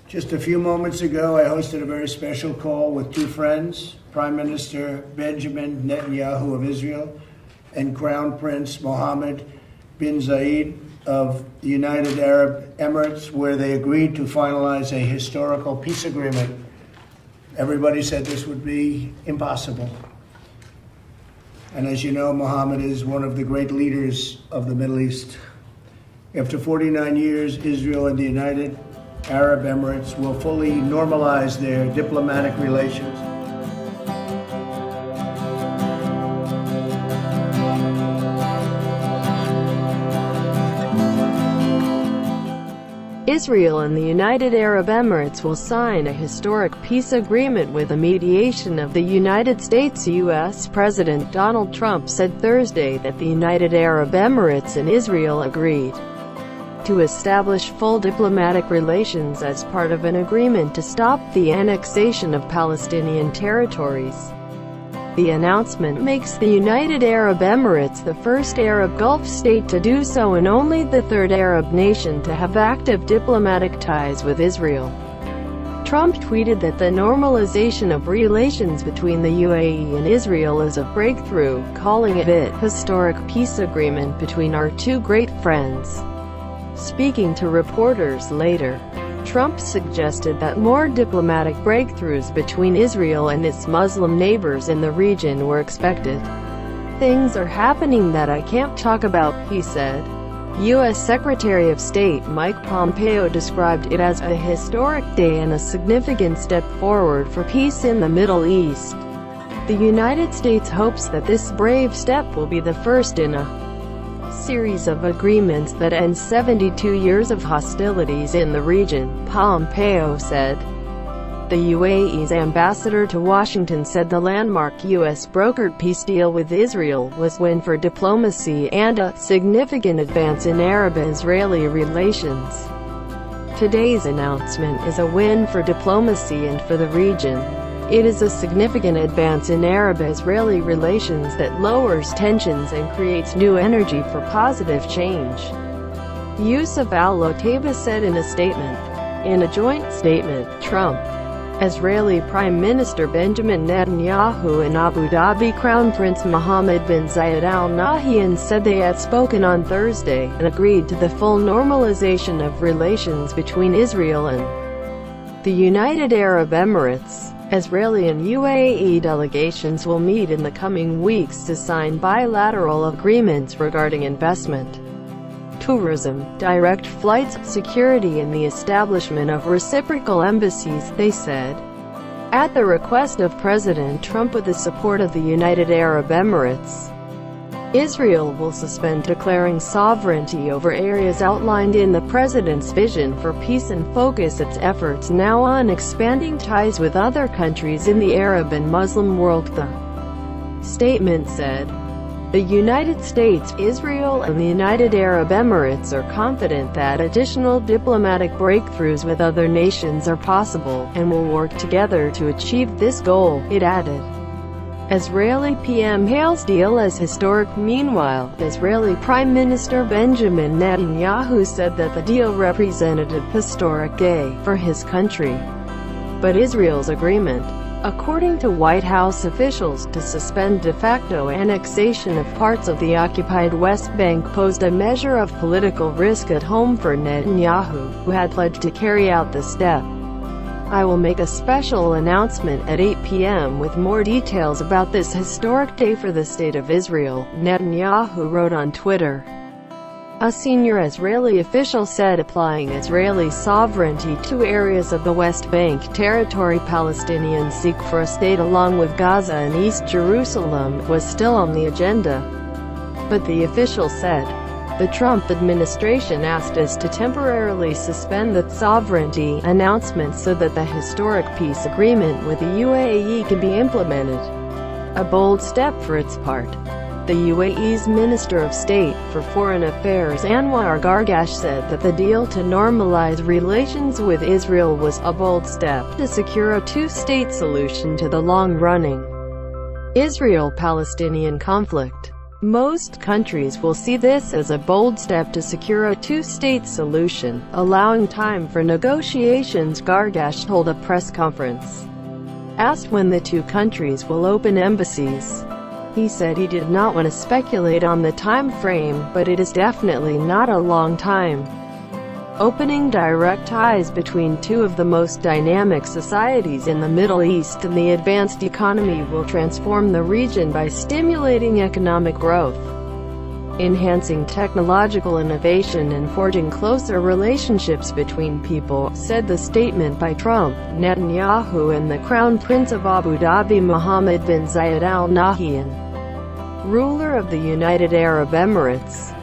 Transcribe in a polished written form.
Just a few moments ago, I hosted a very special call with two friends, Prime Minister Benjamin Netanyahu of Israel and Crown Prince Mohammed bin Zayed of the United Arab Emirates, where they agreed to finalize a historical peace agreement. Everybody said this would be impossible. And as you know, Mohammed is one of the great leaders of the Middle East. After 49 years, Israel and the United Arab Emirates will fully normalize their diplomatic relations. Israel and the United Arab Emirates will sign a historic peace agreement with the mediation of the United States. U.S. President Donald Trump said Thursday that the United Arab Emirates and Israel agreed to establish full diplomatic relations as part of an agreement to stop the annexation of Palestinian territories. The announcement makes the United Arab Emirates the first Arab Gulf state to do so and only the third Arab nation to have active diplomatic ties with Israel. Trump tweeted that the normalization of relations between the UAE and Israel is a breakthrough, calling it a historic peace agreement between our two great friends. Speaking to reporters later, Trump suggested that more diplomatic breakthroughs between Israel and its Muslim neighbors in the region were expected. "Things are happening that I can't talk about," he said. U.S. Secretary of State Mike Pompeo described it as a historic day and a significant step forward for peace in the Middle East. The United States hopes that this brave step will be the first in a series of agreements that end 72 years of hostilities in the region, Pompeo said. The UAE's ambassador to Washington said the landmark U.S.-brokered peace deal with Israel was a win for diplomacy and a significant advance in Arab-Israeli relations. Today's announcement is a win for diplomacy and for the region. It is a significant advance in Arab-Israeli relations that lowers tensions and creates new energy for positive change, Yusuf al-Otaiba said in a statement. In a joint statement, Trump, Israeli Prime Minister Benjamin Netanyahu and Abu Dhabi Crown Prince Mohammed bin Zayed Al Nahyan said they had spoken on Thursday and agreed to the full normalization of relations between Israel and the United Arab Emirates. Israeli and UAE delegations will meet in the coming weeks to sign bilateral agreements regarding investment, tourism, direct flights, security and the establishment of reciprocal embassies, they said. At the request of President Trump with the support of the United Arab Emirates, Israel will suspend declaring sovereignty over areas outlined in the president's vision for peace and focus its efforts now on expanding ties with other countries in the Arab and Muslim world, the statement said. The United States, Israel and the United Arab Emirates are confident that additional diplomatic breakthroughs with other nations are possible, and will work together to achieve this goal, it added. Israeli PM hails deal as historic. Meanwhile, Israeli Prime Minister Benjamin Netanyahu said that the deal represented a historic day for his country. But Israel's agreement, according to White House officials, to suspend de facto annexation of parts of the occupied West Bank posed a measure of political risk at home for Netanyahu, who had pledged to carry out the step. "I will make a special announcement at 8 p.m. with more details about this historic day for the State of Israel," Netanyahu wrote on Twitter. A senior Israeli official said applying Israeli sovereignty to areas of the West Bank territory Palestinians seek for a state along with Gaza and East Jerusalem was still on the agenda. But the official said, the Trump administration asked us to temporarily suspend the sovereignty announcement so that the historic peace agreement with the UAE can be implemented. A bold step for its part. The UAE's Minister of State for Foreign Affairs Anwar Gargash said that the deal to normalize relations with Israel was a bold step to secure a two-state solution to the long-running Israel-Palestinian conflict. Most countries will see this as a bold step to secure a two-state solution, allowing time for negotiations. Gargash told a press conference. Asked when the two countries will open embassies, he said he did not want to speculate on the time frame, but it is definitely not a long time. Opening direct ties between two of the most dynamic societies in the Middle East and the advanced economy will transform the region by stimulating economic growth, enhancing technological innovation and forging closer relationships between people, said the statement by Trump, Netanyahu and the Crown Prince of Abu Dhabi Mohammed bin Zayed Al Nahyan, ruler of the United Arab Emirates.